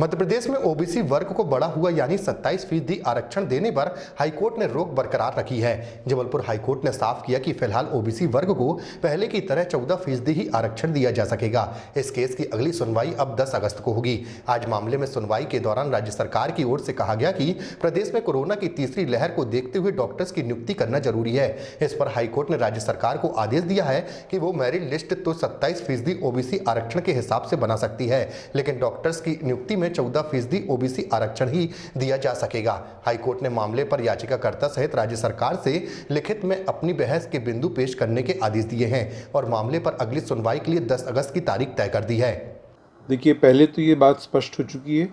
मध्य प्रदेश में ओबीसी वर्ग को बढ़ा हुआ यानी 27% आरक्षण देने पर हाईकोर्ट ने रोक बरकरार रखी है। जबलपुर हाईकोर्ट ने साफ किया कि फिलहाल ओबीसी वर्ग को पहले की तरह 14% ही आरक्षण दिया जा सकेगा। इस केस की अगली सुनवाई अब 10 अगस्त को होगी। आज मामले में सुनवाई के दौरान राज्य सरकार की ओर से कहा गया कि प्रदेश में कोरोना की तीसरी लहर को देखते हुए डॉक्टर्स की नियुक्ति करना जरूरी है। इस पर हाईकोर्ट ने राज्य सरकार को आदेश दिया है कि वो मेरिट लिस्ट तो 27% ओबीसी आरक्षण के हिसाब से बना सकती है, लेकिन डॉक्टर्स की नियुक्ति में 14% ओबीसी आरक्षण ही दिया जा सकेगा। हाईकोर्ट ने मामले पर याचिकाकर्ता सहित राज्य सरकार से लिखित में अपनी बहस के बिंदु पेश करने के आदेश दिए हैं और मामले पर अगली सुनवाई के लिए 10 अगस्त की तारीख तय कर दी है। देखिए, पहले तो ये बात स्पष्ट हो चुकी है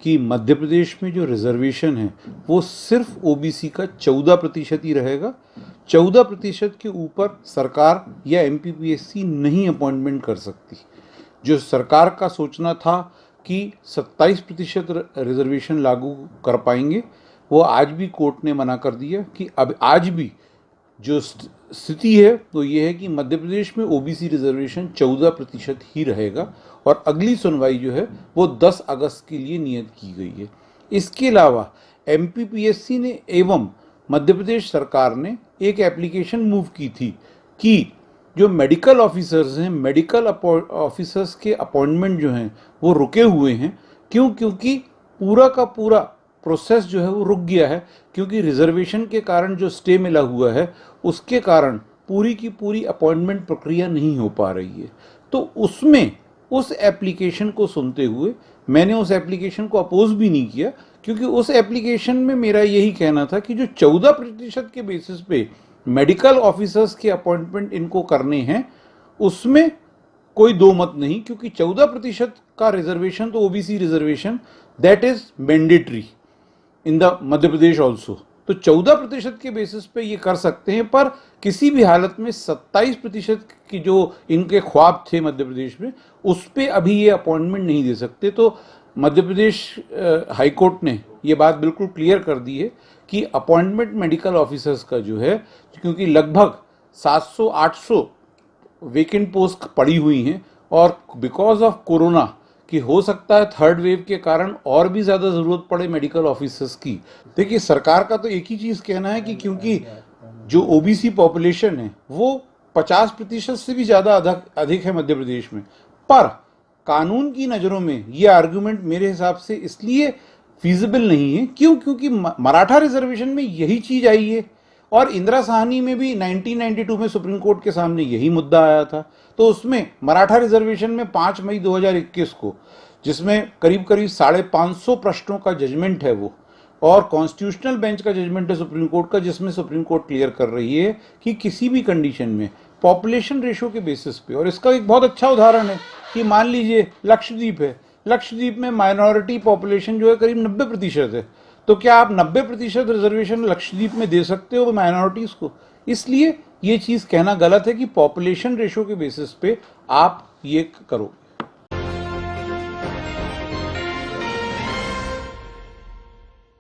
कि मध्य प्रदेश में जो रिजर्वेशन है वो सिर्फ ओबीसी का 14% ही रहेगा। 14% के ऊपर सरकार या एमपीपीएससी नहीं अपॉइंटमेंट कर सकती। जो सरकार का सोचना था कि 27% रिजर्वेशन लागू कर पाएंगे, वो आज भी कोर्ट ने मना कर दिया कि अब आज भी जो स्थिति है तो ये है कि मध्य प्रदेश में ओबीसी रिजर्वेशन 14% ही रहेगा और अगली सुनवाई जो है वो 10 अगस्त के लिए नियत की गई है। इसके अलावा एमपीपीएससी ने एवं मध्य प्रदेश सरकार ने एक एप्लीकेशन मूव की थी कि जो मेडिकल ऑफिसर्स हैं, मेडिकल ऑफिसर्स के अपॉइंटमेंट जो हैं वो रुके हुए हैं। क्योंकि पूरा का पूरा प्रोसेस जो है वो रुक गया है, क्योंकि रिजर्वेशन के कारण जो स्टे मिला हुआ है उसके कारण पूरी की पूरी अपॉइंटमेंट प्रक्रिया नहीं हो पा रही है। तो उसमें उस एप्लीकेशन को सुनते हुए मैंने उस एप्लीकेशन को अपोज भी नहीं किया, क्योंकि उस एप्लीकेशन में मेरा यही कहना था कि जो 14% के बेसिस पे मेडिकल ऑफिसर्स के अपॉइंटमेंट इनको करने हैं उसमें कोई दो मत नहीं, क्योंकि 14% का रिजर्वेशन तो OBC reservation that is mandatory in the Madhya Pradesh also. तो 14% के बेसिस पे ये कर सकते हैं, पर किसी भी हालत में 27% की जो इनके ख्वाब थे मध्य प्रदेश में उस पे अभी ये अपॉइंटमेंट नहीं दे सकते। तो मध्य प्रदेश हाईकोर्ट ने ये बात बिल्कुल क्लियर कर दी है कि अपॉइंटमेंट मेडिकल ऑफिसर्स का जो है, क्योंकि लगभग 700-800 वेकेंट पोस्ट पड़ी हुई हैं और बिकॉज ऑफ कोरोना कि हो सकता है थर्ड वेव के कारण और भी ज़्यादा ज़रूरत पड़े मेडिकल ऑफिसर्स की। देखिए, सरकार का तो एक ही चीज़ कहना है कि क्योंकि जो ओबीसी पॉपुलेशन है वो 50% से भी ज़्यादा अधिक है मध्य प्रदेश में, पर कानून की नज़रों में ये आर्गुमेंट मेरे हिसाब से इसलिए फीजिबल नहीं है क्योंकि मराठा रिजर्वेशन में यही चीज़ आई है और इंदिरा साहनी में भी 1992 में सुप्रीम कोर्ट के सामने यही मुद्दा आया था। तो उसमें मराठा रिजर्वेशन में 5 मई 2021 को, जिसमें करीब 550 प्रश्नों का जजमेंट है वो, और कॉन्स्टिट्यूशनल बेंच का जजमेंट है सुप्रीम कोर्ट का, जिसमें सुप्रीम कोर्ट क्लियर कर रही है कि किसी भी कंडीशन में पॉपुलेशन रेशो के बेसिस पे, और इसका एक बहुत अच्छा उदाहरण है कि मान लीजिए लक्षद्वीप है, लक्षद्वीप में माइनॉरिटी पॉपुलेशन जो है करीब 90% है, तो क्या आप 90% रिजर्वेशन लक्षद्वीप में दे सकते हो माइनॉरिटीज को? इसलिए ये चीज़ कहना गलत है कि पॉपुलेशन रेशो के बेसिस पे आप ये करो।